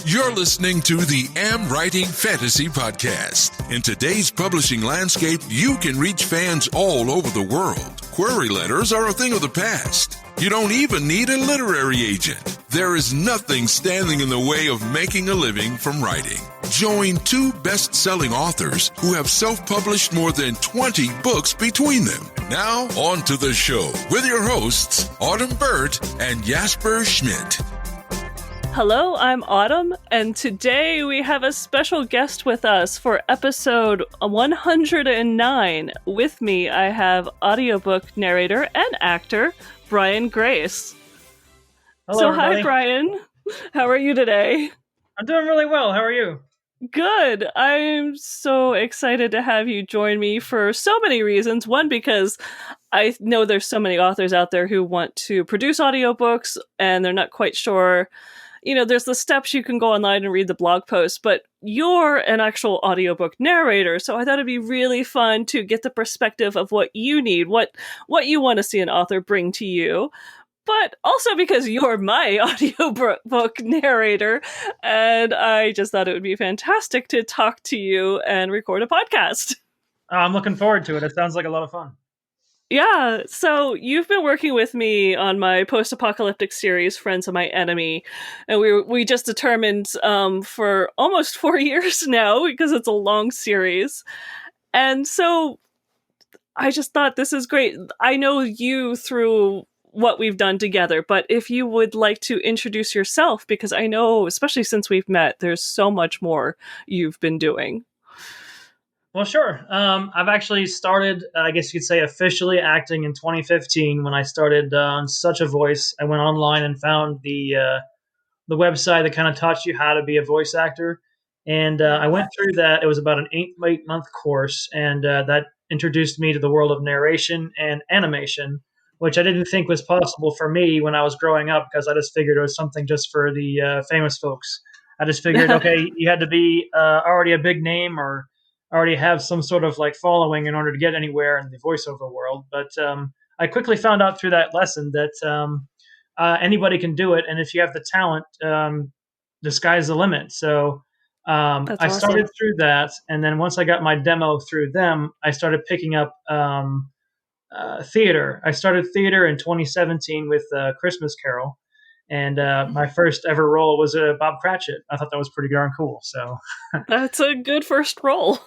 You're listening to the AmWritingFantasy podcast. In today's publishing landscape, you can reach fans all over the world. Query letters are a thing of the past. You don't even need a literary agent. There is nothing standing in the way of making a living from writing. Join two best-selling authors who have self-published more than 20 books between them. Now, on to the show with your hosts, Autumn Burt and Jasper Schmidt. Hello, I'm Autumn, and today we have a special guest with us for episode 109. With me, I have audiobook narrator and actor, Brian Grace. Hello, so everybody. Hi, Brian. How are you today? I'm doing really well. How are you? Good. I'm so excited to have you join me for so many reasons. One, because I know there's so many authors out there who want to produce audiobooks and they're not quite sure. You know, there's the steps you can go online and read the blog post, but you're an actual audiobook narrator. So I thought it'd be really fun to get the perspective of what you need, what you want to see an author bring to you. But also because you're my audiobook narrator, and I just thought it would be fantastic to talk to you and record a podcast. I'm looking forward to it. It sounds like a lot of fun. Yeah, so you've been working with me on my post-apocalyptic series, Friends of My Enemy, and we just determined for almost 4 years now, because it's a long series. And so I just thought this is great. I know you through what we've done together, but if you would like to introduce yourself, because I know, especially since we've met, there's so much more you've been doing. Well, sure. I've actually started, I guess you could say, officially acting in 2015 when I started on Such a Voice. I went online and found the website that kind of taught you how to be a voice actor. And I went through that. It was about an 8-month course, and that introduced me to the world of narration and animation, which I didn't think was possible for me when I was growing up, because I just figured it was something just for the famous folks. I just figured, okay, you had to be already a big name or already have some sort of like following in order to get anywhere in the voiceover world. But I quickly found out through that lesson that anybody can do it. And if you have the talent, the sky's the limit. So I started through that. And then once I got my demo through them, I started picking up theater. I started theater in 2017 with Christmas Carol. And my first ever role was Bob Cratchit. I thought that was pretty darn cool. So That's a good first role.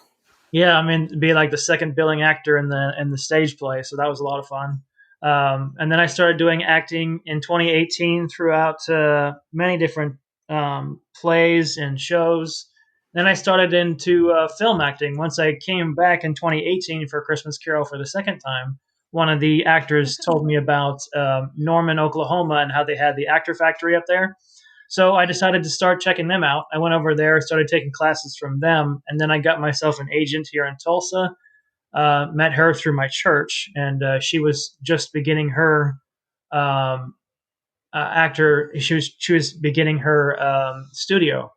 Yeah, I mean, to be like the second billing actor in the stage play, so that was a lot of fun. And then I started doing acting in 2018 throughout many different plays and shows. Then I started into film acting. Once I came back in 2018 for Christmas Carol for the second time, one of the actors told me about Norman, Oklahoma, and how they had the Actor Factory up there. So I decided to start checking them out. I went over there, started taking classes from them, and then I got myself an agent here in Tulsa. Met her through my church, and she was just beginning her actor. She was beginning her studio.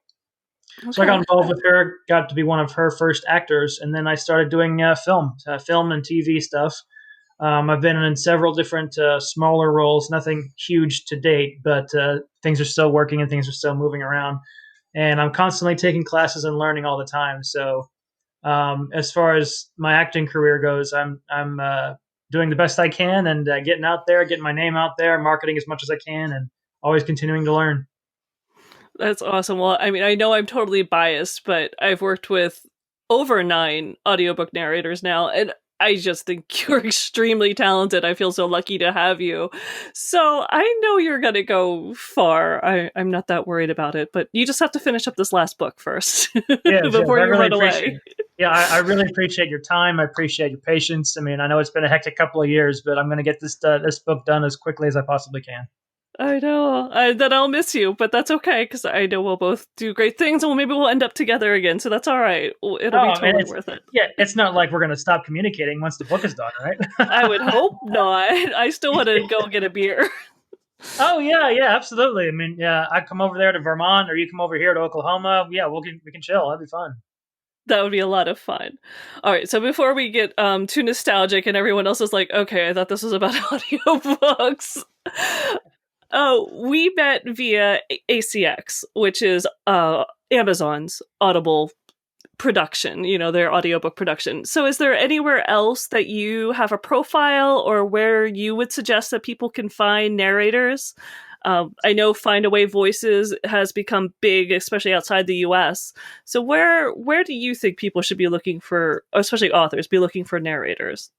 Okay. So I got involved with her, got to be one of her first actors, and then I started doing film and TV stuff. I've been in several different smaller roles, nothing huge to date, but things are still working and things are still moving around. And I'm constantly taking classes and learning all the time. So as far as my acting career goes, I'm doing the best I can and getting out there, getting my name out there, marketing as much as I can, and always continuing to learn. That's awesome. Well, I mean, I know I'm totally biased, but I've worked with over 9 audiobook narrators now, and I just think you're extremely talented. I feel so lucky to have you. So I know you're going to go far. I'm not that worried about it, but you just have to finish up this last book first before you run away. Yeah, I really appreciate your time. I appreciate your patience. I mean, I know it's been a hectic couple of years, but I'm going to get this book done as quickly as I possibly can. I know. Then I'll miss you, but that's okay, because I know we'll both do great things, and maybe we'll end up together again, so that's all right. It'll be totally worth it. Yeah, it's not like we're going to stop communicating once the book is done, right? I would hope not. I still want to go get a beer. Oh, yeah, absolutely. I mean, yeah, I come over there to Vermont, or you come over here to Oklahoma. Yeah, we can chill. That'd be fun. That would be a lot of fun. All right, so before we get too nostalgic and everyone else is like, okay, I thought this was about audiobooks. We met via ACX, which is Amazon's Audible production, their audiobook production. So is there anywhere else that you have a profile or where you would suggest that people can find narrators? I know Find Away Voices has become big, especially outside the US. So where do you think people should be looking for, especially authors, be looking for narrators?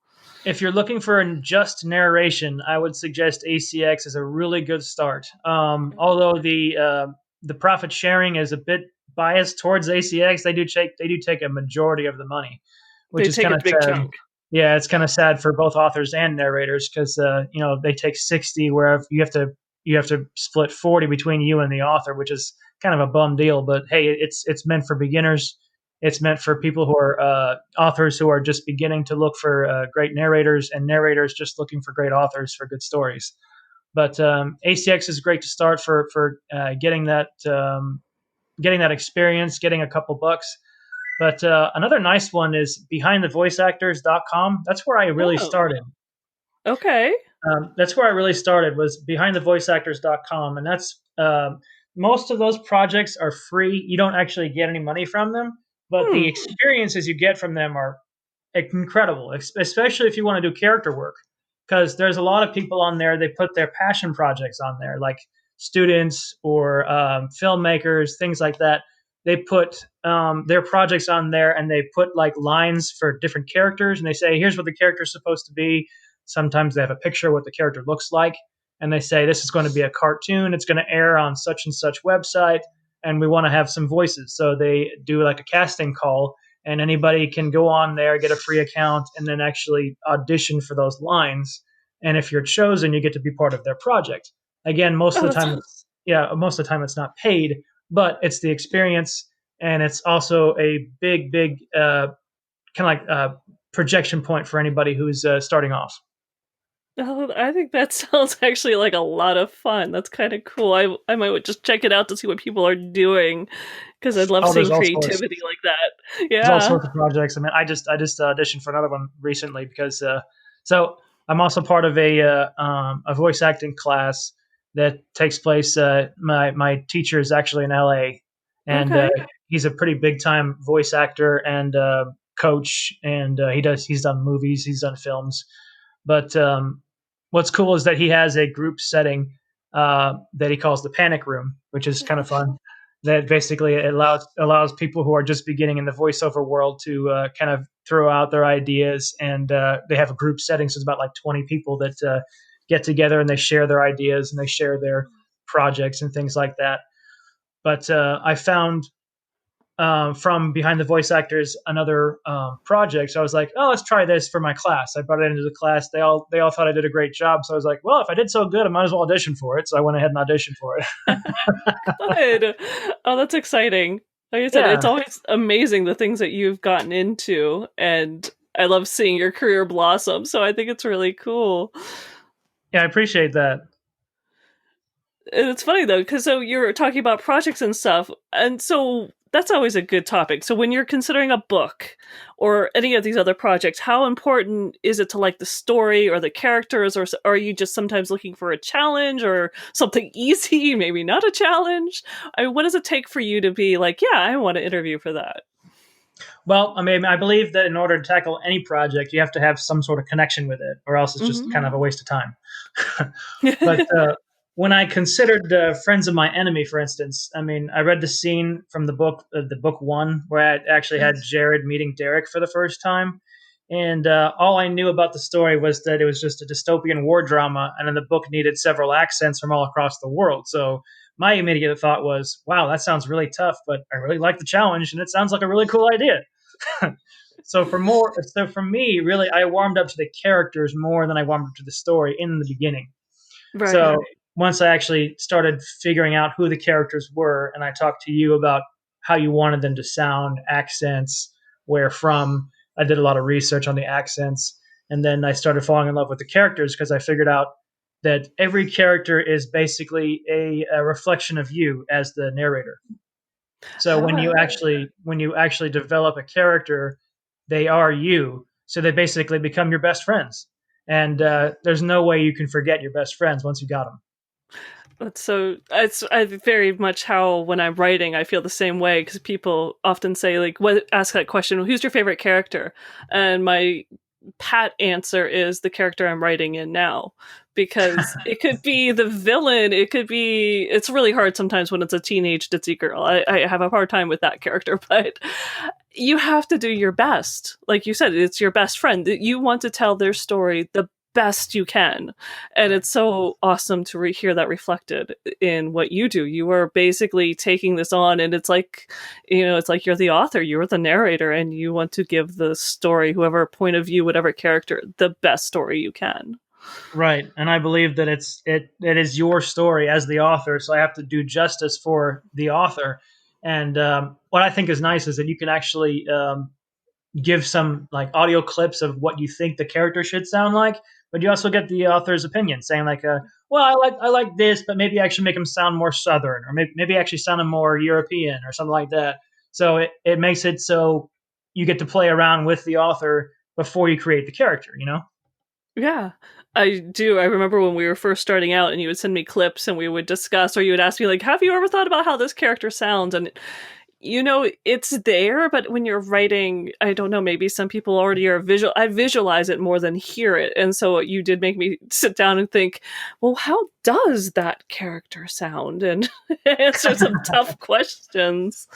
If you're looking for just narration, I would suggest ACX is a really good start. Although the profit sharing is a bit biased towards ACX, they do take a majority of the money, which They is take kind a of big sad. chunk. Yeah, it's kind of sad for both authors and narrators because they take 60, where you have to split 40 between you and the author, which is kind of a bum deal. But hey, it's meant for beginners. It's meant for people who are authors who are just beginning to look for great narrators, and narrators just looking for great authors for good stories. But ACX is great to start for getting that experience, getting a couple bucks. But another nice one is BehindTheVoiceActors.com. That's where I really Oh, started. okay. That's where I really started, was BehindTheVoiceActors.com, and that's most of those projects are free. You don't actually get any money from them, but the experiences you get from them are incredible, especially if you want to do character work. Because there's a lot of people on there, they put their passion projects on there, like students or filmmakers, things like that. They put their projects on there, and they put like lines for different characters, and they say, here's what the character's supposed to be. Sometimes they have a picture of what the character looks like, and they say, this is going to be a cartoon. It's going to air on such and such website, and we want to have some voices. So they do like a casting call, and anybody can go on there, get a free account, and then actually audition for those lines. And if you're chosen, you get to be part of their project. Again, Oh, that's most of the time it's not paid, but it's the experience, and it's also a big kind of like projection point for anybody who's starting off. Oh, I think that sounds actually like a lot of fun. That's kind of cool. I might just check it out to see what people are doing because I'd love Oh, seeing creativity like that. there's all Yeah. sorts of projects. I mean, I just auditioned for another one recently because so I'm also part of a voice acting class that takes place. My teacher is actually in LA, and Okay. he's a pretty big time voice actor and coach, and he's done movies, he's done films. But what's cool is that he has a group setting that he calls the panic room, which is kind of fun. That basically allows people who are just beginning in the voiceover world to kind of throw out their ideas, and they have a group setting, so it's about like 20 people that get together, and they share their ideas, and they share their projects and things like that. But I found from Behind the Voice Actors another project. So I was like, oh, let's try this for my class. I brought it into the class. They all thought I did a great job. So I was like, well, if I did so good, I might as well audition for it. So I went ahead and auditioned for it. Good. Oh, that's exciting. Like I said, it's Yeah, always amazing the things that you've gotten into, and I love seeing your career blossom. So I think it's really cool. yeah, I appreciate that. And it's funny though, because so you're talking about projects and stuff, and so that's always a good topic. So when you're considering a book or any of these other projects, how important is it to like the story or the characters, or are you just sometimes looking for a challenge or something easy, maybe not a challenge? I mean, what does it take for you to be like, yeah, I want to interview for that? Well, I mean, I believe that in order to tackle any project, you have to have some sort of connection with it, or else it's just Hmm. kind of a waste of time. But when I considered Friends of My Enemy, for instance, I mean, I read the scene from the book one, where I actually had Jared meeting Derek for the first time. And all I knew about the story was that it was just a dystopian war drama, and then the book needed several accents from all across the world. So my immediate thought was, wow, that sounds really tough, but I really like the challenge, and it sounds like a really cool idea. So for me, really, I warmed up to the characters more than I warmed up to the story in the beginning. Right. So once I actually started figuring out who the characters were, and I talked to you about how you wanted them to sound, accents, where from, I did a lot of research on the accents. And then I started falling in love with the characters because I figured out that every character is basically a reflection of you as the narrator. So Ah, when you actually develop a character, they are you. So they basically become your best friends. And there's no way you can forget your best friends once you got them. It's very much how when I'm writing, I feel the same way, because people often say, like, ask that question, well, who's your favorite character? And my pat answer is the character I'm writing in now, because it could be the villain, it's really hard sometimes when it's a teenage ditzy girl. I have a hard time with that character, but you have to do your best. Like you said, it's your best friend. You want to tell their story the best you can, and it's so awesome to hear that reflected in what you do. You are basically taking this on, and it's like, it's like you're the author, you're the narrator, and you want to give the story, whoever point of view, whatever character, the best story you can. Right, and I believe that it is your story as the author, so I have to do justice for the author. And what I think is nice is that you can actually give some like audio clips of what you think the character should sound like, but you also get the author's opinion, saying like, "Well, I like this, but maybe I should make him sound more Southern, or maybe actually sound him more European, or something like that." So it makes it so you get to play around with the author before you create the character. Yeah, I do. I remember when we were first starting out and you would send me clips and we would discuss, or you would ask me, like, have you ever thought about how this character sounds? And, it's there, but when you're writing, I don't know, maybe some people already are I visualize it more than hear it. And so you did make me sit down and think, well, how does that character sound? And answer some tough questions.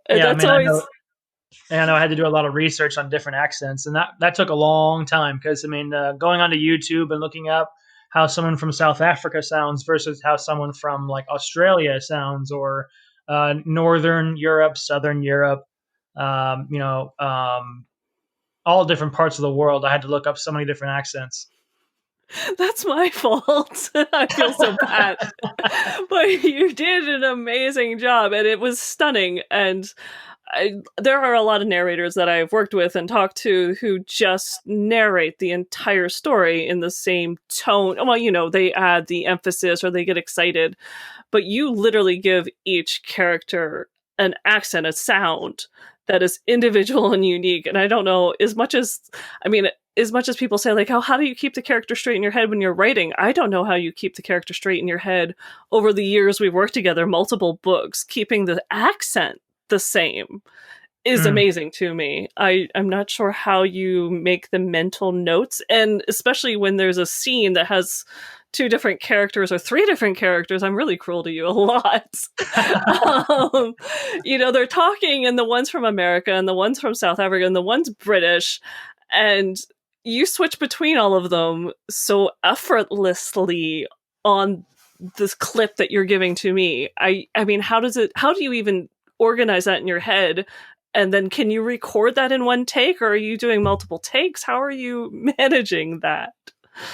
And Yeah, I that's mean, always... And I know I had to do a lot of research on different accents, and that took a long time because, I mean, going onto YouTube and looking up how someone from South Africa sounds versus how someone from like Australia sounds, or Northern Europe, Southern Europe, all different parts of the world. I had to look up so many different accents. That's my fault. I feel so bad. But you did an amazing job, and it was stunning. And there are a lot of narrators that I've worked with and talked to who just narrate the entire story in the same tone. Well, they add the emphasis or they get excited, but you literally give each character an accent, a sound that is individual and unique. And I don't know, as much as people say, like, how do you keep the character straight in your head when you're writing? I don't know how you keep the character straight in your head over the years we've worked together, multiple books. Keeping the accent the same is amazing to me. I'm not sure how you make the mental notes, and especially when there's a scene that has 2 different characters or 3 different characters, I'm really cruel to you a lot. They're talking, and the one's from America, and the one's from South Africa, and the one's British, and you switch between all of them so effortlessly on this clip that you're giving to me. I mean, how do you even organize that in your head? And then can you record that in one take, or are you doing multiple takes? How are you managing that?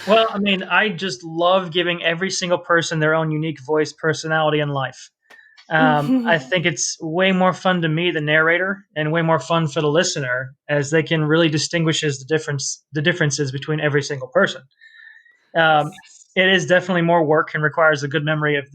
Well, I mean, I just love giving every single person their own unique voice, personality, and life. I think it's way more fun to me, the narrator, and way more fun for the listener, as they can really distinguish the differences between every single person. It is definitely more work and requires a good memory of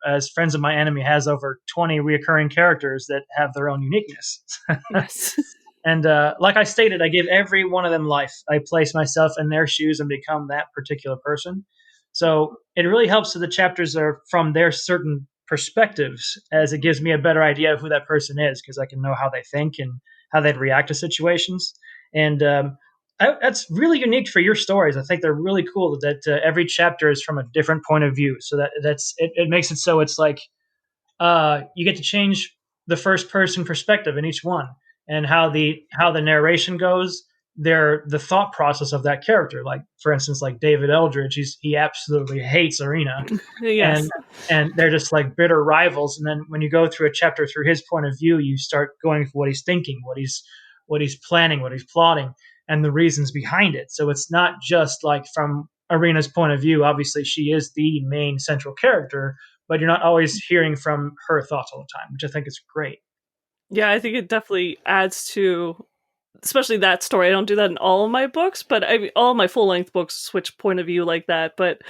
as Friends of My Enemy has over 20 reoccurring characters that have their own uniqueness. Yes. And like I stated, I give every one of them life. I place myself in their shoes and become that particular person. So it really helps that the chapters are from their certain perspectives, as it gives me a better idea of who that person is, because I can know how they think and how they'd react to situations. And that's really unique for your stories. I think they're really cool that every chapter is from a different point of view. So it makes it so it's like you get to change the first person perspective in each one, and how the narration goes, the thought process of that character. Like, for instance, like David Eldridge, he absolutely hates Arena. Yes. And they're just like bitter rivals. And then when you go through a chapter through his point of view, you start going for what he's thinking, what he's planning, what he's plotting, and the reasons behind it. So it's not just like from Arena's point of view. Obviously, she is the main central character, but you're not always hearing from her thoughts all the time, which I think is great. Yeah, I think it definitely adds to, especially that story. I don't do that in all of my books, but all my full-length books switch point of view like that. But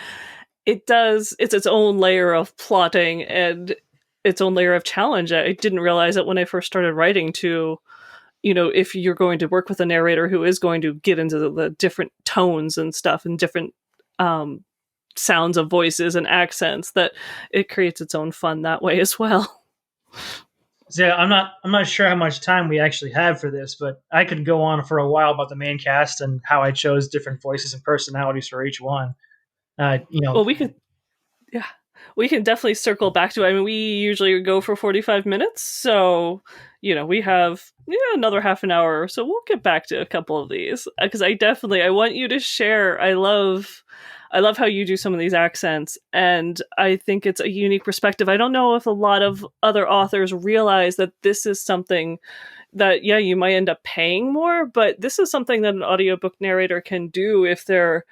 it's its own layer of plotting and its own layer of challenge. I didn't realize it when I first started writing to, if you're going to work with a narrator who is going to get into the different tones and stuff and different sounds of voices and accents, that it creates its own fun that way as well. So yeah, I'm not sure how much time we actually have for this, but I could go on for a while about the main cast and how I chose different voices and personalities for each one. Well, yeah, we can definitely circle back to it. I mean, we usually go for 45 minutes, so we have another half an hour, so we'll get back to a couple of these, because I want you to share. I love how you do some of these accents, and I think it's a unique perspective. I don't know if a lot of other authors realize that this is something that, yeah, you might end up paying more, but this is something that an audiobook narrator can do if they're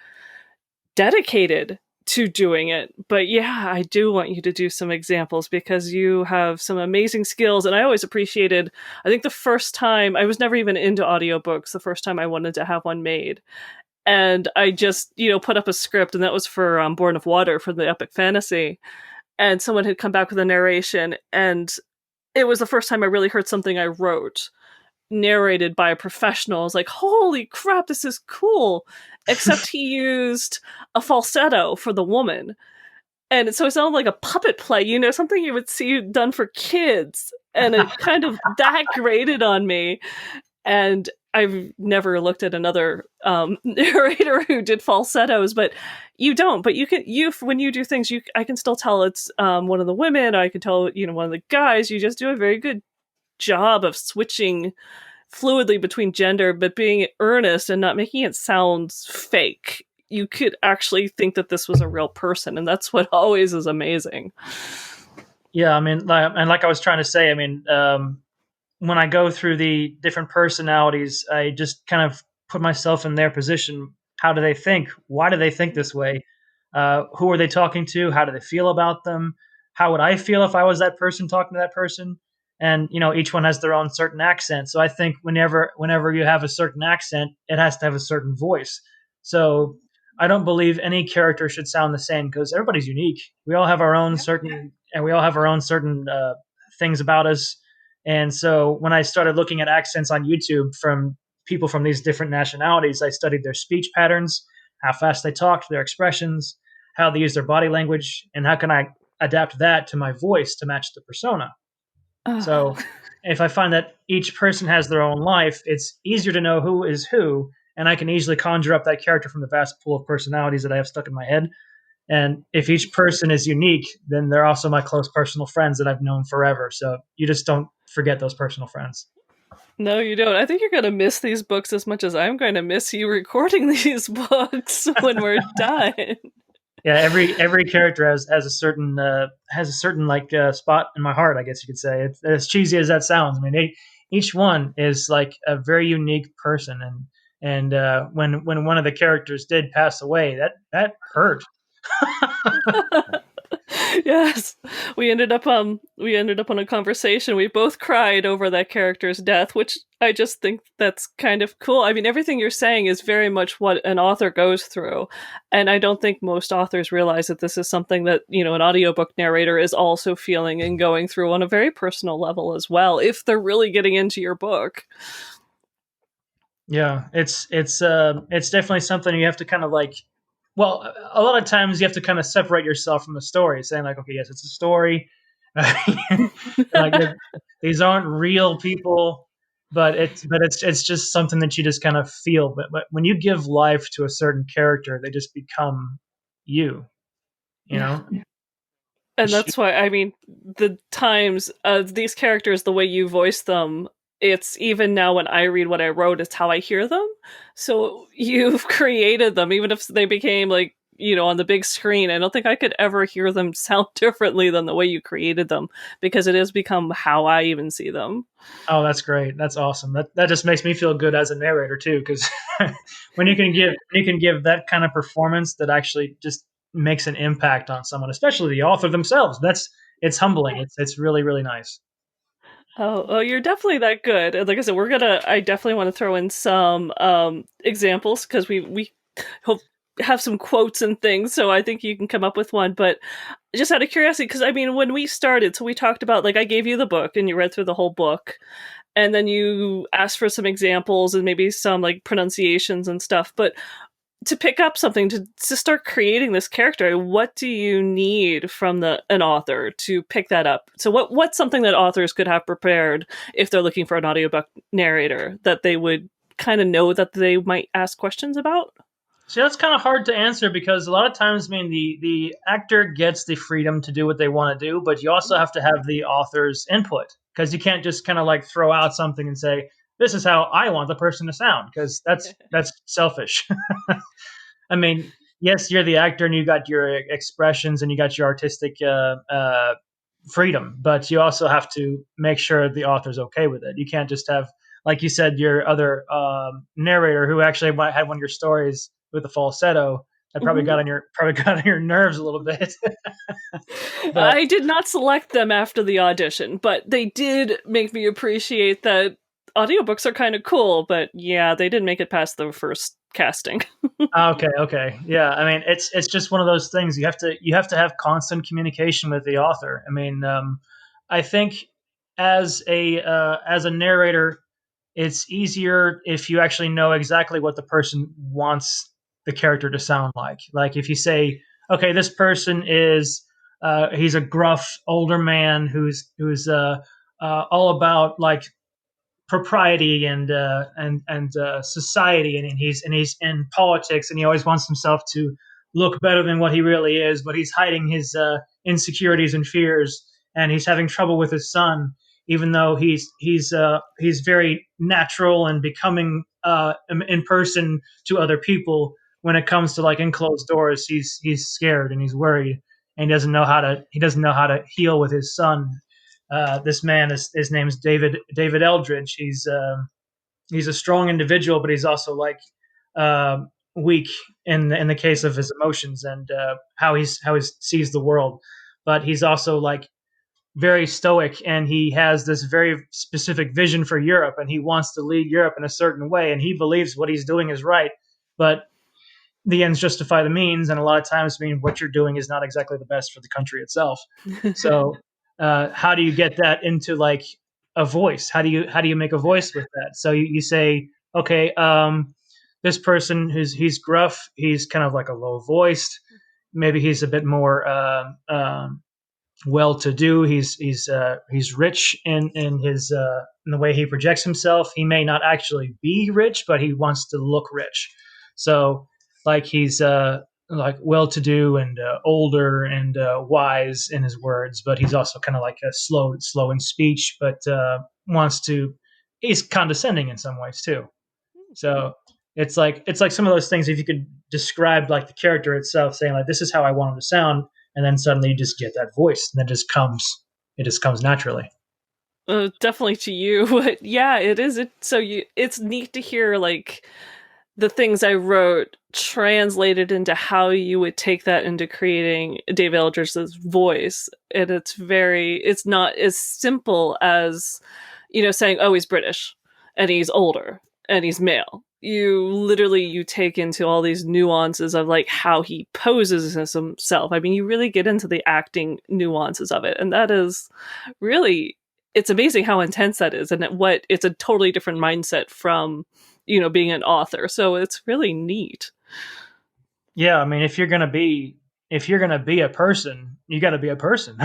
dedicated to doing it. But yeah, I do want you to do some examples, because you have some amazing skills, and I always appreciated, I think the first time, I was never even into audiobooks, the first time I wanted to have one made, and I just, put up a script, and that was for Born of Water, for the epic fantasy, and someone had come back with a narration, and it was the first time I really heard something I wrote narrated by a professional. I was like, holy crap, this is cool. Except he used a falsetto for the woman. And so it sounded like a puppet play, something you would see done for kids. And it kind of, that grated on me. And I've never looked at another narrator who did falsettos, but you don't. But when you do things, I can still tell it's one of the women, or I can tell, one of the guys. You just do a very good job of switching fluidly between gender, but being earnest and not making it sound fake. You could actually think that this was a real person, and that's what always is amazing. Yeah, I mean, like I was trying to say, I mean, when I go through the different personalities, I just kind of put myself in their position. How do they think? Why do they think this way? Who are they talking to? How do they feel about them? How would I feel if I was that person talking to that person? And each one has their own certain accent. So I think whenever you have a certain accent, it has to have a certain voice. So I don't believe any character should sound the same, because everybody's unique. We all have our own certain things about us. And so when I started looking at accents on YouTube from people from these different nationalities, I studied their speech patterns, how fast they talked, their expressions, how they use their body language, and how can I adapt that to my voice to match the persona. So if I find that each person has their own life, it's easier to know who is who, and I can easily conjure up that character from the vast pool of personalities that I have stuck in my head. And if each person is unique, then they're also my close personal friends that I've known forever. So you just don't forget those personal friends. No, you don't. I think you're going to miss these books as much as I'm going to miss you recording these books when we're done. Yeah, every character has a certain like spot in my heart, I guess you could say. It's as cheesy as that sounds. I mean, each one is like a very unique person, and when one of the characters did pass away, that hurt. Yes, we ended up on a conversation. We both cried over that character's death, which I just think that's kind of cool. I mean, everything you're saying is very much what an author goes through, and I don't think most authors realize that this is something that an audiobook narrator is also feeling and going through on a very personal level as well, if they're really getting into your book. Yeah, it's definitely something you have to kind of like. Well, a lot of times you have to kind of separate yourself from the story, saying like, okay, yes, it's a story. Like, these aren't real people, but it's just something that you just kind of feel. But when you give life to a certain character, they just become you. You know. And that's why, I mean, the times these characters, the way you voice them, it's even now when I read what I wrote, it's how I hear them. So you've created them, even if they became like, on the big screen. I don't think I could ever hear them sound differently than the way you created them, because it has become how I even see them. Oh, that's great. That's awesome. That just makes me feel good as a narrator too, because when you can give that kind of performance that actually just makes an impact on someone, especially the author themselves, it's humbling. It's really, really nice. Oh, you're definitely that good. And like I said, I definitely want to throw in some examples, because we hope have some quotes and things, so I think you can come up with one. But just out of curiosity, because I mean, when we started, so we talked about, like, I gave you the book and you read through the whole book, and then you asked for some examples and maybe some like pronunciations and stuff. But to pick up something to start creating this character, what do you need from an author to pick that up? So what's something that authors could have prepared if they're looking for an audiobook narrator that they would kind of know that they might ask questions about? See, that's kind of hard to answer because a lot of times, I mean, the actor gets the freedom to do what they want to do, but you also have to have the author's input because you can't just kind of like throw out something and say, "This is how I want the person to sound," because that's selfish. I mean, yes, you're the actor and you got your expressions and you got your artistic freedom, but you also have to make sure the author's okay with it. You can't just have, like you said, your other narrator who actually had one of your stories with a falsetto that probably got on your nerves a little bit. But I did not select them after the audition, but they did make me appreciate that audiobooks are kind of cool, but yeah, they didn't make it past the first casting. okay, yeah. I mean, it's just one of those things. You have to have constant communication with the author. I mean, I think as a narrator, it's easier if you actually know exactly what the person wants the character to sound like. Like if you say, okay, this person is he's a gruff older man who's all about like propriety and society, and he's in politics, and he always wants himself to look better than what he really is, but he's hiding his insecurities and fears, and he's having trouble with his son, even though he's very natural and becoming in person to other people. When it comes to like in closed doors, he's scared and he's worried, and he doesn't know how to heal with his son. This man is his name's David Eldridge. He's a strong individual, but he's also like uh, weak in the case of his emotions and how he sees the world. But he's also like very stoic, and he has this very specific vision for Europe, and he wants to lead Europe in a certain way, and he believes what he's doing is right, but the ends justify the means, and a lot of times, I mean, what you're doing is not exactly the best for the country itself. So, how do you get that into like a voice? How do you make a voice with that? So you say, okay, this person he's gruff, he's kind of like a low voiced. Maybe he's a bit more well-to-do. He's rich in the way he projects himself. He may not actually be rich, but he wants to look rich. So like he's like well-to-do and older and wise in his words, but he's also kind of like a slow in speech, but wants to. He's condescending in some ways too. So it's like some of those things. If you could describe like the character itself, saying like this is how I want him to sound, and then suddenly you just get that voice, and it just comes naturally. Definitely to you, but yeah, it is. It's neat to hear like the things I wrote translated into how you would take that into creating David Eldridge's voice, and it's not as simple as saying, oh, he's British and he's older and he's male. You take into all these nuances of like how he poses as himself. I mean, you really get into the acting nuances of it, and that is really, it's amazing how intense that is, and it's a totally different mindset from being an author. So it's really neat. Yeah, I mean, if you're gonna be a person, you got to be a person.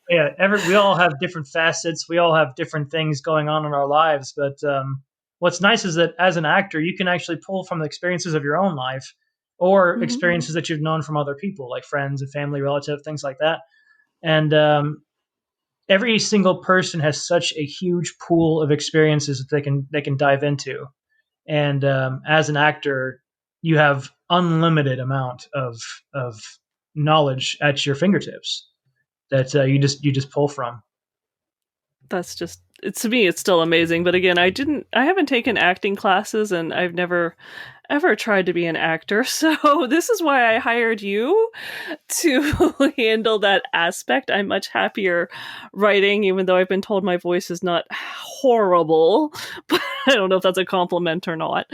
Yeah, we all have different facets. We all have different things going on in our lives. But what's nice is that as an actor, you can actually pull from the experiences of your own life or experiences that you've known from other people, like friends and family, relative, things like that. And every single person has such a huge pool of experiences that they can dive into. And as an actor, you have unlimited amount of knowledge at your fingertips that you just pull from. That's just, to me, it's still amazing. But again, I haven't taken acting classes, and I've never ever tried to be an actor. So this is why I hired you to handle that aspect. I'm much happier writing, even though I've been told my voice is not horrible. But I don't know if that's a compliment or not.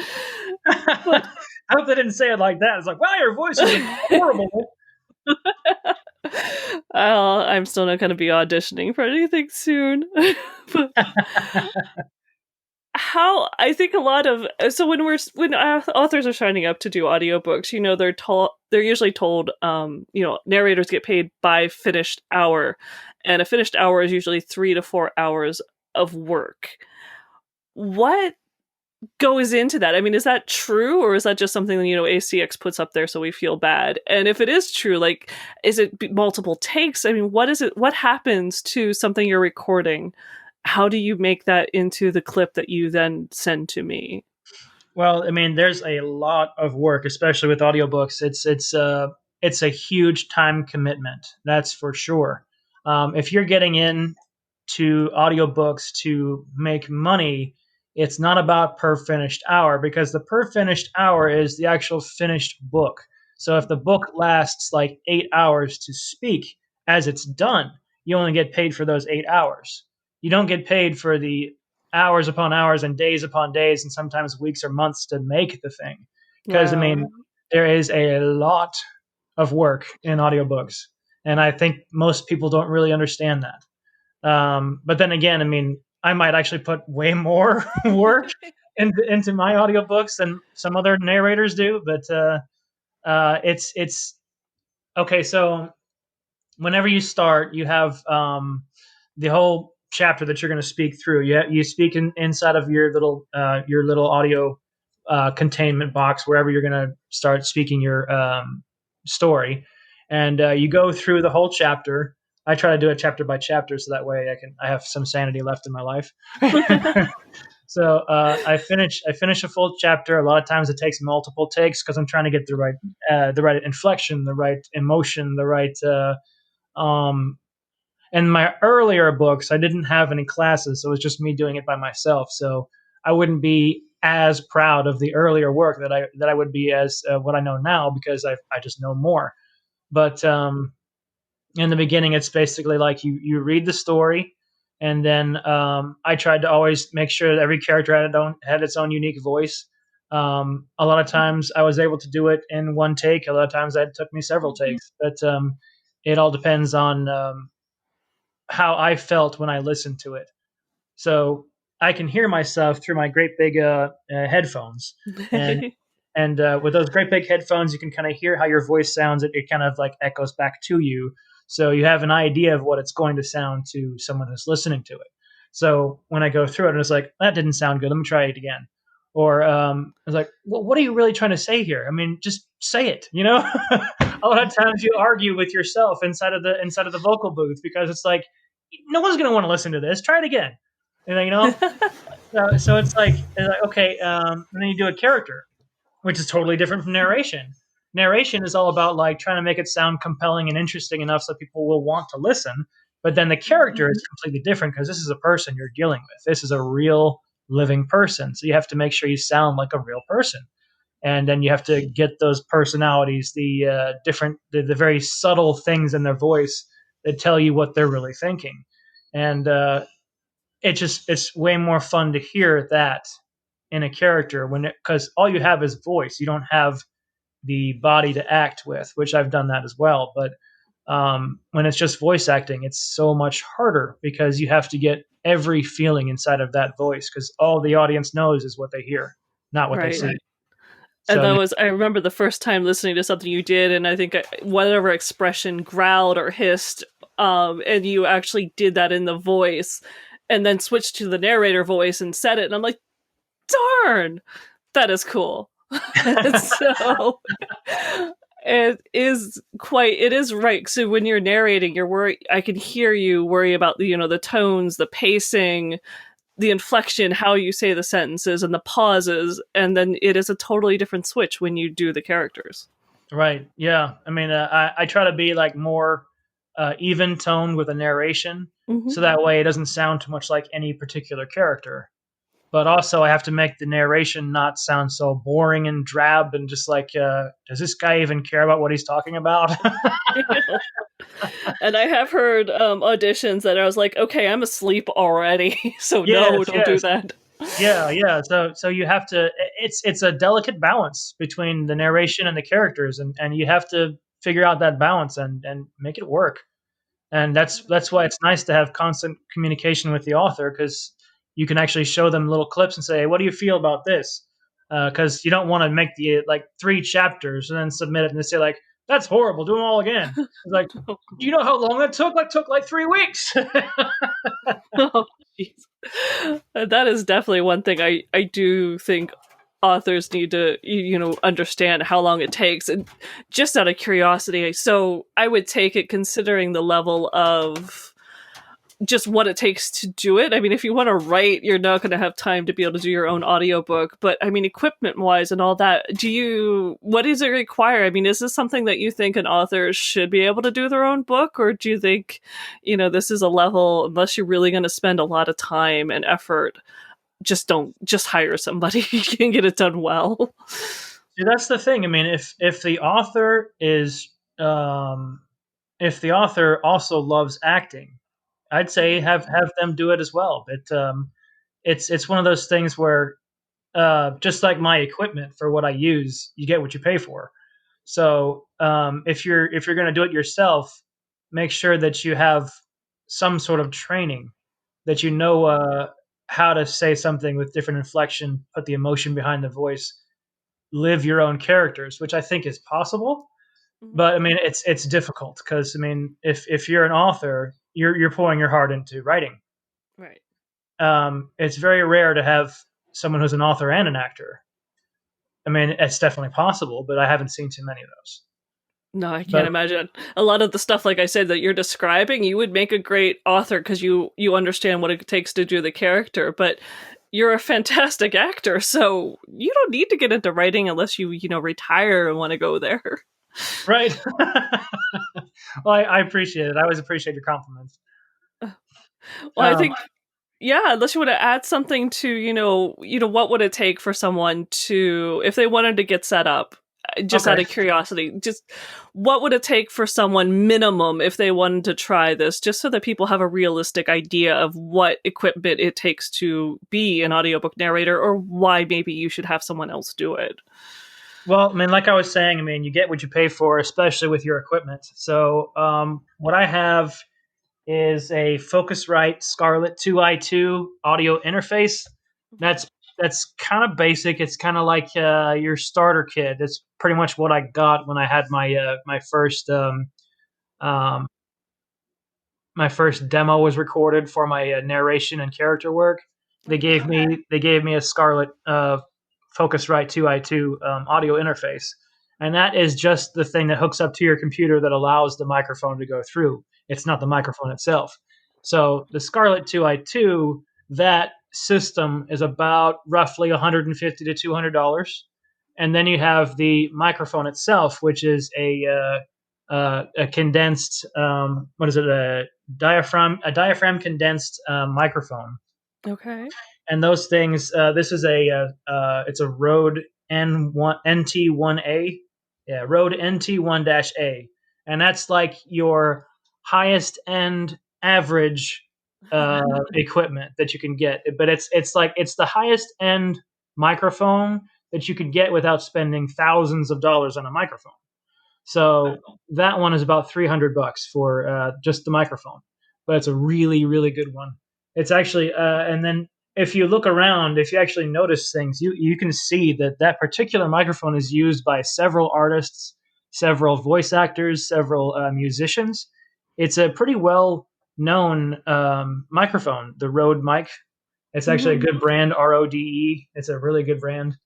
But I hope they didn't say it like that. It's like, wow, your voice is horrible. I'm still not going to be auditioning for anything soon. But how I think a lot of when authors are signing up to do audiobooks, they're usually told narrators get paid by finished hour, and a finished hour is usually 3 to 4 hours of work. What goes into that? I mean, is that true, or is that just something that ACX puts up there so we feel bad? And if it is true, like, is it multiple takes? I mean, what happens to something you're recording? How do you make that into the clip that you then send to me? Well, I mean, there's a lot of work, especially with audiobooks. It's a huge time commitment. That's for sure. If you're getting in to audiobooks to make money, it's not about per finished hour, because the per finished hour is the actual finished book. So if the book lasts like 8 hours to speak as it's done, you only get paid for those 8 hours. You don't get paid for the hours upon hours and days upon days and sometimes weeks or months to make the thing. Because, I mean, there is a lot of work in audiobooks. And I think most people don't really understand that. But then again, I mean, I might actually put way more work into my audiobooks than some other narrators do. But it's okay. So whenever you start, you have the whole chapter that you're going to speak through. You speak inside of your little audio containment box wherever you're going to start speaking your story, and you go through the whole chapter. I try to do it chapter by chapter, so that way I have some sanity left in my life. So I finish a full chapter. A lot of times it takes multiple takes because I'm trying to get the right inflection, the right emotion, the right. In my earlier books, I didn't have any classes, so it was just me doing it by myself. So I wouldn't be as proud of the earlier work that I would be as what I know now, because I just know more. But in the beginning, it's basically like you read the story, and then I tried to always make sure that every character had its own unique voice. A lot of times I was able to do it in one take. A lot of times that took me several takes. But it all depends on how I felt when I listened to it. So I can hear myself through my great big headphones, and with those great big headphones, you can kind of hear how your voice sounds. It kind of like echoes back to you, so you have an idea of what it's going to sound to someone who's listening to it. So when I go through it, and it's like, that didn't sound good, let me try it again. Or I was like, well, what are you really trying to say here? I mean, just say it. A lot of times you argue with yourself inside of the vocal booth, because it's like, no one's going to want to listen to this. Try it again. So it's like okay, and then you do a character, which is totally different from narration. Narration is all about like trying to make it sound compelling and interesting enough so people will want to listen. But then the character is completely different, because this is a person you're dealing with. This is a real living person. So you have to make sure you sound like a real person. And then you have to get those personalities, the very subtle things in their voice that tell you what they're really thinking. And it's way more fun to hear that in a character, because all you have is voice. You don't have the body to act with, which I've done that as well. But when it's just voice acting, it's so much harder, because you have to get every feeling inside of that voice, because all the audience knows is what they hear, not what they see. Right. And I remember the first time listening to something you did, and I think whatever expression growled or hissed, and you actually did that in the voice, and then switched to the narrator voice and said it, and I'm like, darn, that is cool. So it is right. So when you're narrating, I can hear you worry about the tones, the pacing, the inflection, how you say the sentences, and the pauses, and then it is a totally different switch when you do the characters. Right. Yeah. I mean, I try to be like more even toned with a narration, so that way it doesn't sound too much like any particular character. But also, I have to make the narration not sound so boring and drab and just like, does this guy even care about what he's talking about? And I have heard auditions that I was like, okay, I'm asleep already, so don't do that. Yeah. So you have to. It's a delicate balance between the narration and the characters, and you have to figure out that balance and make it work. And that's why it's nice to have constant communication with the author, because you can actually show them little clips and say, hey, what do you feel about this? Because you don't want to make the like 3 chapters and then submit it and they say like, that's horrible, do them all again. It's like, do you know how long that took? That took like 3 weeks. Oh, jeez. That is definitely one thing I do think authors need to understand how long it takes, and just out of curiosity, so I would take it considering the level of just what it takes to do it. I mean, if you want to write, you're not going to have time to be able to do your own audiobook, but I mean, equipment wise and all that, what does it require? I mean, is this something that you think an author should be able to do their own book, or do you think, this is a level, unless you're really going to spend a lot of time and effort, just hire somebody. You can get it done well. See, that's the thing. I mean, if the author also loves acting, I'd say have them do it as well. But it's one of those things where just like my equipment for what I use, you get what you pay for. So if you're going to do it yourself, make sure that you have some sort of training, that you know how to say something with different inflection, put the emotion behind the voice, live your own characters, which I think is possible. But I mean, it's difficult because I mean, if you're an author, you're pouring your heart into writing. Right. It's very rare to have someone who's an author and an actor. I mean, it's definitely possible, but I haven't seen too many of those. No, I can't imagine. A lot of the stuff, like I said, that you're describing, you would make a great author because you understand what it takes to do the character, but you're a fantastic actor, so you don't need to get into writing unless you retire and want to go there. Right. Well, I appreciate it. I always appreciate your compliments. Well, I think, yeah, unless you want to add something to, what would it take for someone to, if they wanted to get set up, just out of curiosity, just what would it take for someone minimum if they wanted to try this, just so that people have a realistic idea of what equipment it takes to be an audiobook narrator, or why maybe you should have someone else do it? Well, I mean, like I was saying, I mean, you get what you pay for, especially with your equipment. So what I have is a Focusrite Scarlett 2i2 audio interface. That's kind of basic. It's kind of like your starter kit. It's pretty much what I got when I had my my first demo was recorded for my narration and character work. They gave me a Scarlett Focusrite 2i2 audio interface, and that is just the thing that hooks up to your computer that allows the microphone to go through. It's not the microphone itself. So the Scarlett 2i2, that system is about roughly $150 to $200, and then you have the microphone itself, which is a condensed what is it, a diaphragm condensed microphone. Okay. And those things, this is it's a Rode NT1A, Rode NT1-A, and that's like your highest end average equipment that you can get. But it's the highest end microphone that you could get without spending thousands of dollars on a microphone. So that one is about $300 for just the microphone, but it's a really, really good one. It's actually, and then if you look around, if you actually notice things, you can see that particular microphone is used by several artists, several voice actors, several musicians. It's a pretty well known microphone, the Rode mic. It's actually a good brand, RODE. It's a really good brand.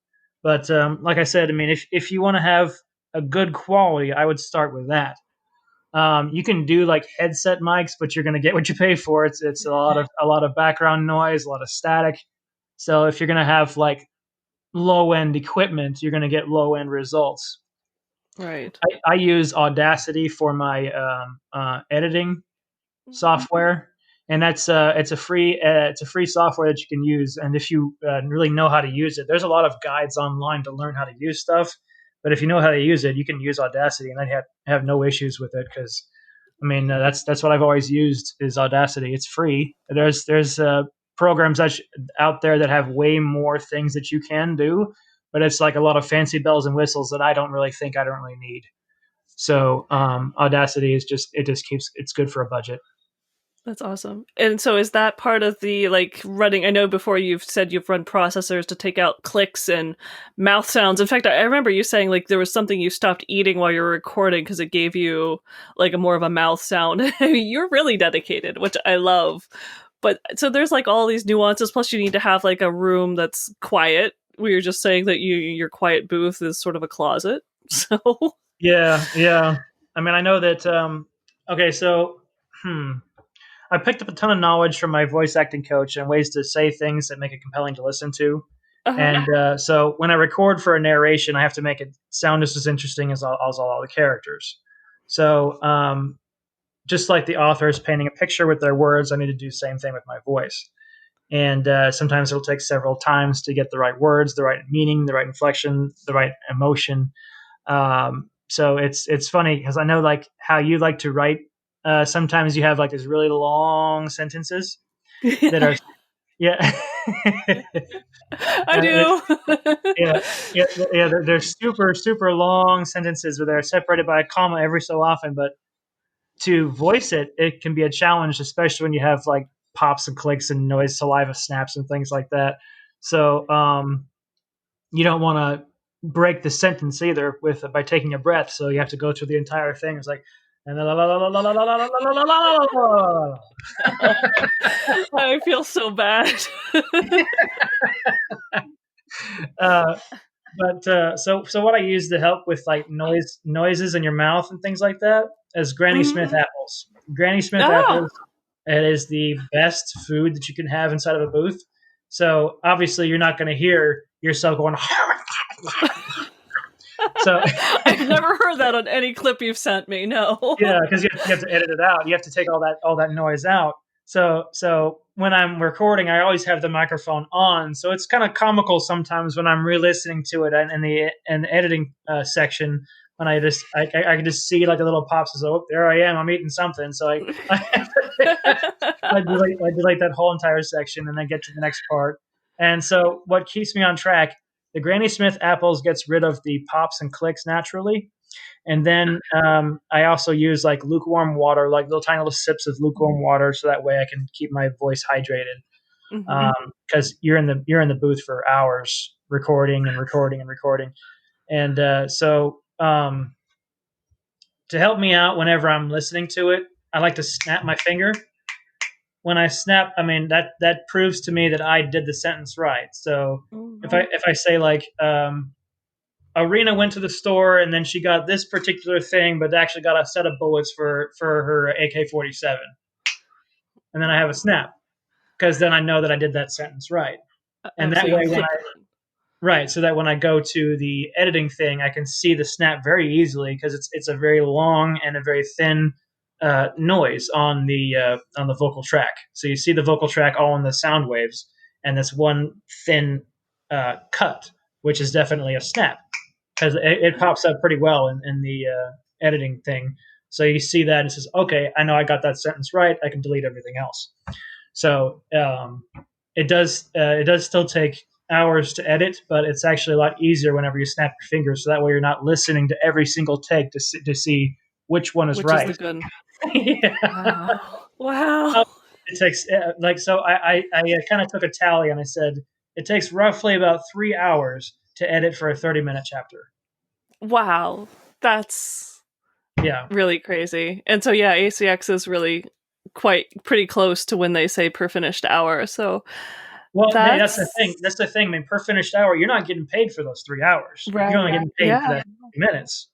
But like I said, I mean, if you want to have a good quality, I would start with that. You can do like headset mics, but you're going to get what you pay for. It's a lot of background noise, a lot of static. So if you're going to have like low end equipment, you're going to get low end results. Right. I use Audacity for my editing software, and that's it's a free software that you can use. And if you really know how to use it, there's a lot of guides online to learn how to use stuff. But if you know how to use it, you can use Audacity, and I have no issues with it because, I mean, that's what I've always used is Audacity. It's free. There's programs out there that have way more things that you can do, but it's like a lot of fancy bells and whistles that I don't really need. So Audacity is it's good for a budget. That's awesome. And so is that part of the like running? I know before you've said you've run processors to take out clicks and mouth sounds. In fact, I remember you saying like there was something you stopped eating while you were recording because it gave you like a more of a mouth sound. You're really dedicated, which I love. But so there's like all these nuances. Plus, you need to have like a room that's quiet. We were just saying that your quiet booth is sort of a closet. So Yeah. I mean, I know that. Okay, so I picked up a ton of knowledge from my voice acting coach and ways to say things that make it compelling to listen to. uh-huh. And so when I record for a narration, I have to make it sound just as interesting as all the characters. So just like the author is painting a picture with their words, I need to do the same thing with my voice. And sometimes it'll take several times to get the right words, the right meaning, the right inflection, the right emotion. So it's funny because I know like how you like to write. Sometimes you have like these really long sentences that are yeah. I do. Yeah, yeah. They're super long sentences where they're separated by a comma every so often. But to voice it, it can be a challenge, especially when you have like pops and clicks and noise, saliva snaps, and things like that. So you don't want to break the sentence either with by taking a breath. So you have to go through the entire thing. It's like. I feel so bad. So what I use to help with like noises in your mouth and things like that is Granny Smith apples. Granny Smith Oh. apples. It is the best food that you can have inside of a booth. So obviously you're not going to hear yourself going. So I've never heard that on any clip you've sent me. No. yeah, because you have to edit it out. You have to take all that noise out. So when I'm recording, I always have the microphone on. So it's kind of comical sometimes when I'm re-listening to it and the editing section when I can just see like the little pops. So oh, there I am. I'm eating something. So I delete that whole entire section and then get to the next part. And so what keeps me on track, the Granny Smith apples gets rid of the pops and clicks naturally. And then I also use like lukewarm water, like little tiny little sips of lukewarm water, so that way I can keep my voice hydrated. Because you're in the booth for hours recording and recording and recording, and so to help me out whenever I'm listening to it, I like to snap my finger. When I snap, I mean that proves to me that I did the sentence right. So if I say like. Arena went to the store and then she got this particular thing, but actually got a set of bullets for her AK-47. And then I have a snap because then I know that I did that sentence right. And that way, so that when I go to the editing thing, I can see the snap very easily because it's a very long and a very thin noise on the vocal track. So you see the vocal track all in the sound waves, and this one thin cut, which is definitely a snap. Because it pops up pretty well in the editing thing. So you see that and it says, okay, I know I got that sentence right. I can delete everything else. So it does still take hours to edit, but it's actually a lot easier whenever you snap your fingers. So that way you're not listening to every single take to see which one is right. Is the good. Yeah. Wow. It takes so I kind of took a tally and I said it takes roughly about 3 hours to edit for a 30-minute chapter. Wow. That's really crazy. And so yeah, ACX is really pretty close to when they say per finished hour. So that's the thing. That's the thing. I mean, per finished hour, you're not getting paid for those 3 hours. Right. You're only getting paid for that 30 minutes.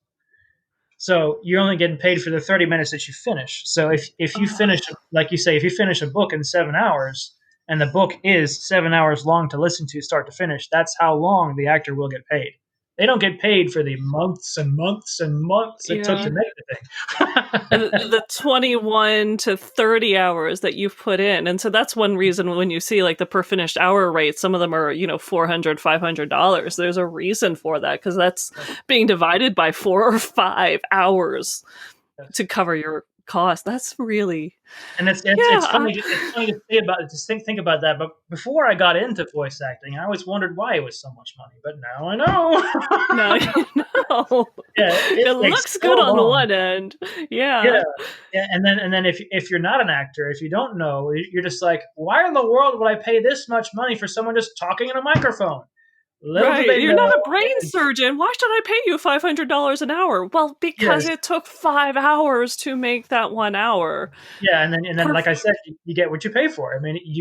So you're only getting paid for the 30 minutes that you finish. So if you finish, like you say, if you finish a book in 7 hours, and the book is 7 hours long to listen to start to finish, that's how long the actor will get paid. They don't get paid for the months and months and months it took to make the thing. the 21 to 30 hours that you've put in. And so that's one reason when you see like the per finished hour rate, some of them are, $400, $500. There's a reason for that because that's being divided by 4 or 5 hours. to cover your cost. That's really, And it's yeah. funny. It's funny to say about to think about that. But before I got into voice acting, I always wondered why it was so much money. But now I No, know. no. Yeah, It it takes looks so good on the long. one end. Yeah. Yeah, yeah, and then if you're not an actor, if you don't know, you're just like, why in the world would I pay this much money for someone just talking in a microphone? Little do Right. they You're not know. a brain surgeon. Why should I pay you $500 an hour? Well, because Yes, it took 5 hours to make that 1 hour. yeah, and then like I said, you get what you pay for. I mean, Exactly.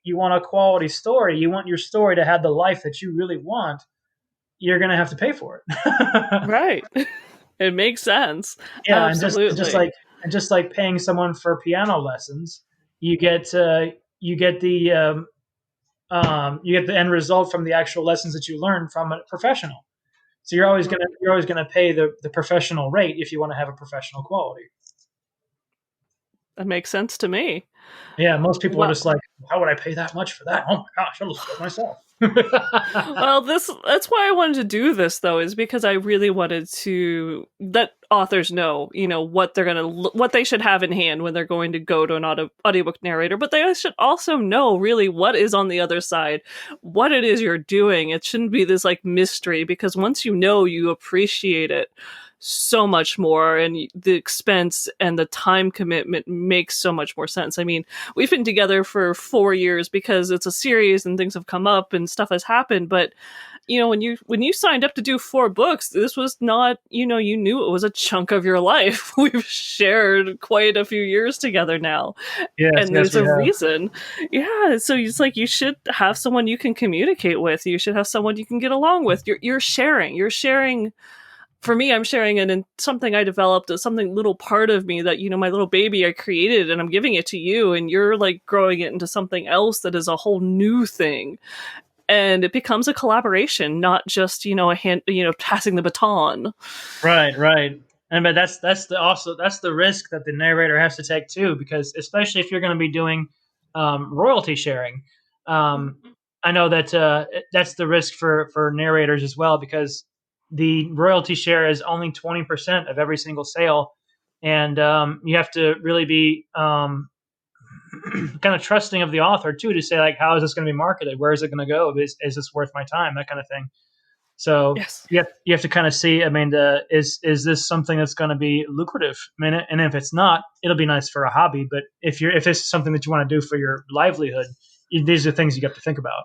you want a quality story. You want your story to have the life that you really want. You're gonna have to pay for it. Right. It makes sense. Yeah, Absolutely. and just like paying someone for piano lessons, you get you get the you get the end result from the actual lessons that you learn from a professional. So you're always gonna pay the professional rate if you want to have a professional quality. That makes sense to me. Yeah, most people are Well, just like, why would I pay that much for that? Oh my gosh, I'll just do it myself. well, that's why I wanted to do this though, is because I really wanted to let authors know, what they're what they should have in hand when they're going to go to an audiobook narrator, but they should also know really what is on the other side, what it is you're doing. It shouldn't be this like mystery, because once you know, you appreciate it so much more, and the expense and the time commitment makes so much more sense. I mean, we've been together for 4 years because it's a series and things have come up and stuff has happened. But when you signed up to do 4 books, this was not, you knew it was a chunk of your life. We've shared quite a few years together now, Yes, and yes, there's we a have. reason. Yeah, so it's like you should have someone you can communicate with. You should have someone you can get along with. You're sharing. You're sharing. For me, I'm sharing it in something I developed, as something little part of me that, my little baby I created, and I'm giving it to you, and you're like growing it into something else that is a whole new thing. And it becomes a collaboration, not just, a hand, passing the baton. Right, right. And but that's the risk that the narrator has to take too, because especially if you're going to be doing royalty sharing, um, I know that that's the risk for narrators as well, because the royalty share is only 20% of every single sale, and you have to really be kind of trusting of the author too, to say like, how is this going to be marketed? Where is it going to go? Is this worth my time? That kind of thing. So Yes. you have to kind of see. I mean, is this something that's going to be lucrative? I mean, and if it's not, it'll be nice for a hobby. But if this is something that you want to do for your livelihood, these are things you have to think about.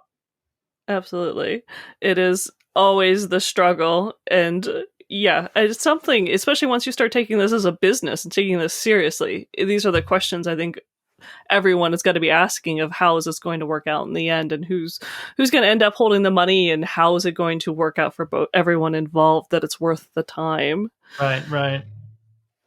Absolutely. It is always the struggle. And yeah, it's something, especially once you start taking this as a business and taking this seriously, these are the questions I think everyone has got to be asking, of how is this going to work out in the end, and who's going to end up holding the money, and how is it going to work out for everyone involved, that it's worth the time. Right, right.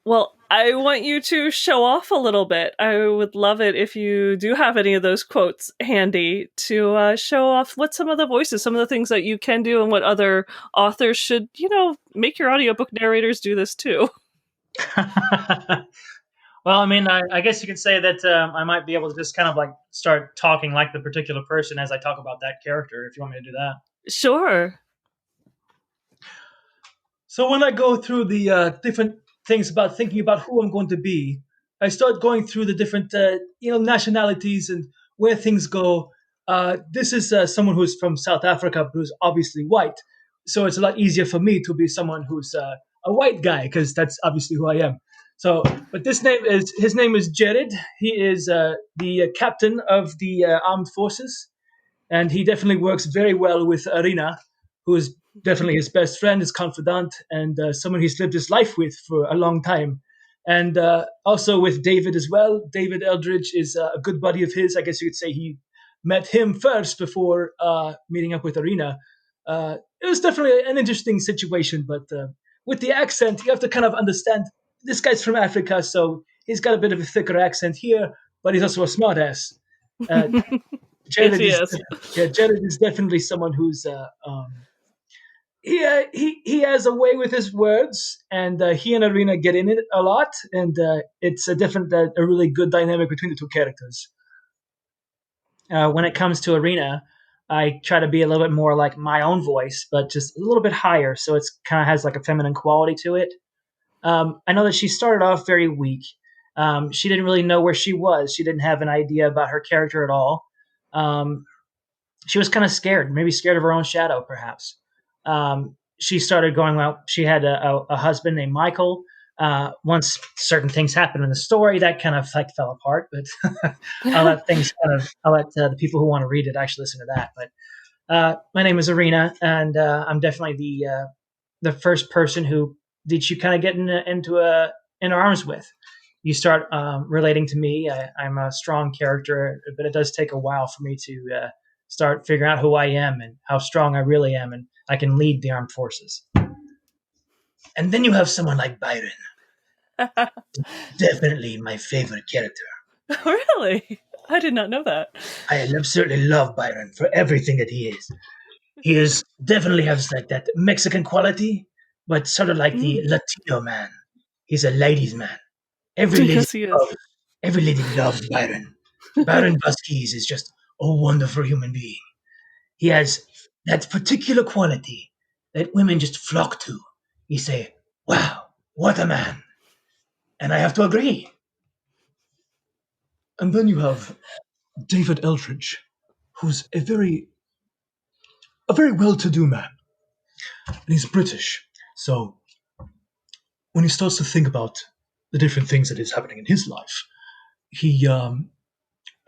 Well, I want you to show off a little bit. I would love it if you do have any of those quotes handy to show off what some of the voices, some of the things that you can do, and what other authors should, make your audiobook narrators do this too. Well, I mean, I guess you could say that I might be able to just kind of like start talking like the particular person as I talk about that character, if you want me to do that. Sure. So when I go through the different things about thinking about who I'm going to be, I start going through the different nationalities and where things go. This is someone who's from South Africa, but who's obviously white. So it's a lot easier for me to be someone who's a white guy, because that's obviously who I am. So, but his name is Jared. He is the captain of the armed forces, and he definitely works very well with Arena, who is definitely his best friend, his confidant, and someone he's lived his life with for a long time. And also with David as well. David Eldridge is a good buddy of his. I guess you could say he met him first before meeting up with Arena. It was definitely an interesting situation, but with the accent, you have to kind of understand this guy's from Africa, so he's got a bit of a thicker accent here, but he's also a smartass. Uh, Yes, Jared is yes. yeah, Jared is definitely someone who's he has a way with his words, and he and Arena get in it a lot, and it's a really good dynamic between the two characters. When it comes to Arena, I try to be a little bit more like my own voice, but just a little bit higher, so it's kind of has like a feminine quality to it. I know that she started off very weak. She didn't really know where she was. She didn't have an idea about her character at all. She was kind of scared, maybe scared of her own shadow, perhaps. She started going, well, she had a husband named Michael. Once certain things happened in the story, that kind of like fell apart, but I'll let the people who want to read it actually listen to that. But my name is Arena, and I'm definitely the first person who did you kind of get in arms with. You start relating to me. I'm a strong character, but it does take a while for me to start figuring out who I am and how strong I really am, and I can lead the armed forces. And then you have someone like Byron. Definitely my favorite character. Really? I did not know that. I absolutely love Byron for everything that he is. He is definitely has like that Mexican quality, but sort of like the Latino man. He's a ladies' man. Yes, he is. Every lady loves Byron. Byron Vasquez is just a wonderful human being. He has that particular quality that women just flock to. You say, wow, what a man. And I have to agree. And then you have David Eldridge, who's a very well-to-do man. And he's British. So when he starts to think about the different things that is happening in his life, he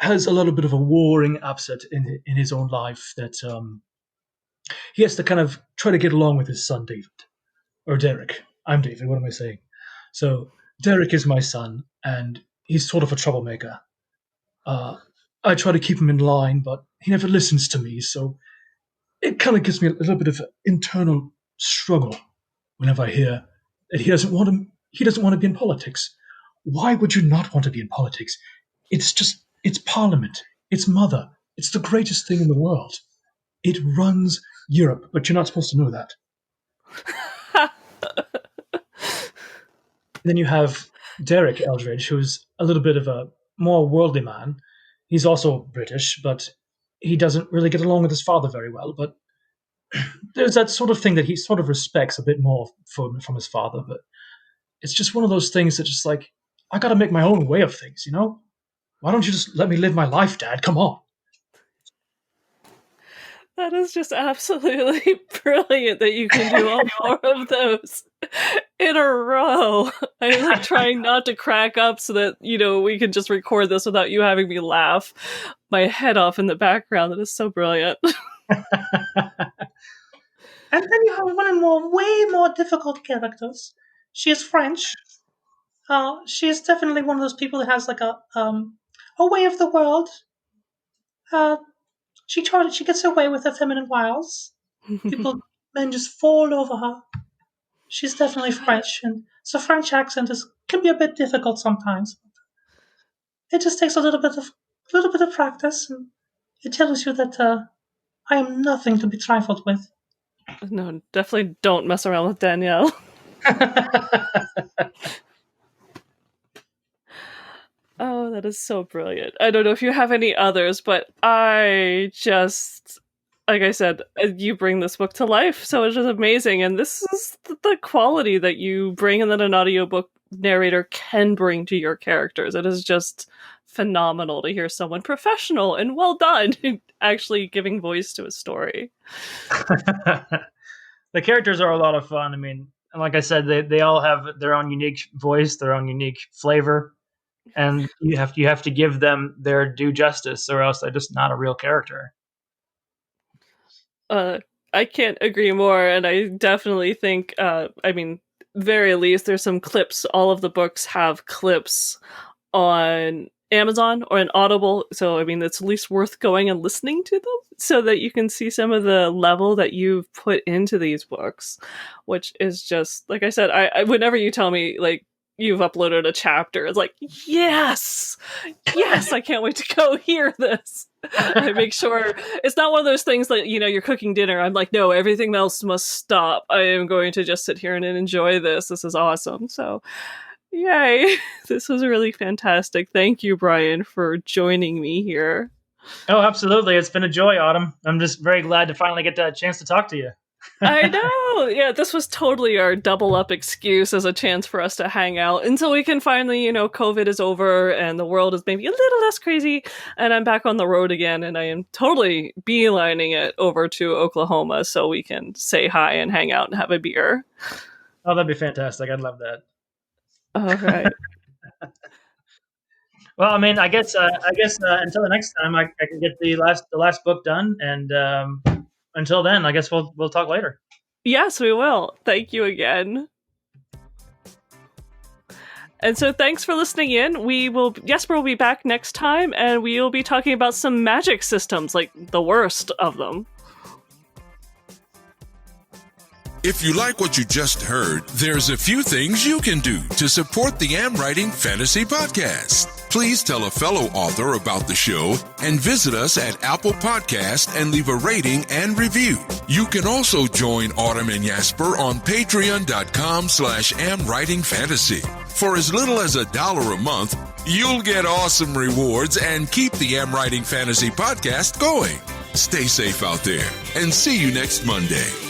has a little bit of a warring upset in his own life that he has to kind of try to get along with his son David, or Derek. I'm David. What am I saying? So Derek is my son, and he's sort of a troublemaker. I try to keep him in line, but he never listens to me. So it kind of gives me a little bit of an internal struggle whenever I hear that he doesn't want to be in politics. Why would you not want to be in politics? It's Parliament. It's Mother. It's the greatest thing in the world. It runs Europe, but you're not supposed to know that. Then you have Derek Eldridge, who's a little bit of a more worldly man. He's also British, but he doesn't really get along with his father very well. But there's that sort of thing that he sort of respects a bit more from his father. But it's just one of those things that just like, I got to make my own way of things, you know? Why don't you just let me live my life, Dad? Come on. That is just absolutely brilliant that you can do all four of those in a row. I'm like trying not to crack up so that, we can just record this without you having me laugh my head off in the background. That is so brilliant. And then you have way more difficult characters. She is French. She is definitely one of those people that has like a way of the world. She gets away with her feminine wiles. Men just fall over her. She's definitely French, and so French accent can be a bit difficult sometimes. It just takes a little bit of practice, and it tells you that I am nothing to be trifled with. No, definitely don't mess around with Danielle. Oh, that is so brilliant. I don't know if you have any others, but I just, like I said, you bring this book to life, so it's just amazing. And this is the quality that you bring and that an audiobook narrator can bring to your characters. It is just phenomenal to hear someone professional and well done actually giving voice to a story. The characters are a lot of fun. I mean, like I said, they all have their own unique voice, their own unique flavor. And you have to give them their due justice, or else they're just not a real character. I can't agree more, and I definitely think, very least there's some clips. All of the books have clips on Amazon or an Audible, so it's at least worth going and listening to them so that you can see some of the level that you've put into these books, which is just, like I said, I whenever you tell me, like, you've uploaded a chapter, it's like, yes, I can't wait to go hear this. I make sure it's not one of those things that, you're cooking dinner. I'm like, no, everything else must stop. I am going to just sit here and enjoy this. This is awesome. So, yay. This was really fantastic. Thank you, Brian, for joining me here. Oh, absolutely. It's been a joy, Autumn. I'm just very glad to finally get a chance to talk to you. I know. Yeah, this was totally our double up excuse as a chance for us to hang out until we can finally, COVID is over and the world is maybe a little less crazy and I'm back on the road again and I am totally beelining it over to Oklahoma so we can say hi and hang out and have a beer. Oh, that'd be fantastic. I'd love that. All right. Well, I mean, I guess until the next time, I can get the last book done, and until then, I guess we'll talk later. Yes, we will. Thank you again. And so thanks for listening in. Jesper will be back next time, and we will be talking about some magic systems, like the worst of them. If you like what you just heard, there's a few things you can do to support the AmWritingFantasy podcast. Please tell a fellow author about the show and visit us at Apple Podcast and leave a rating and review. You can also join Autumn and Jesper on patreon.com/AmWritingFantasy. For as little as $1 a month, you'll get awesome rewards and keep the AmWritingFantasy podcast going. Stay safe out there and see you next Monday.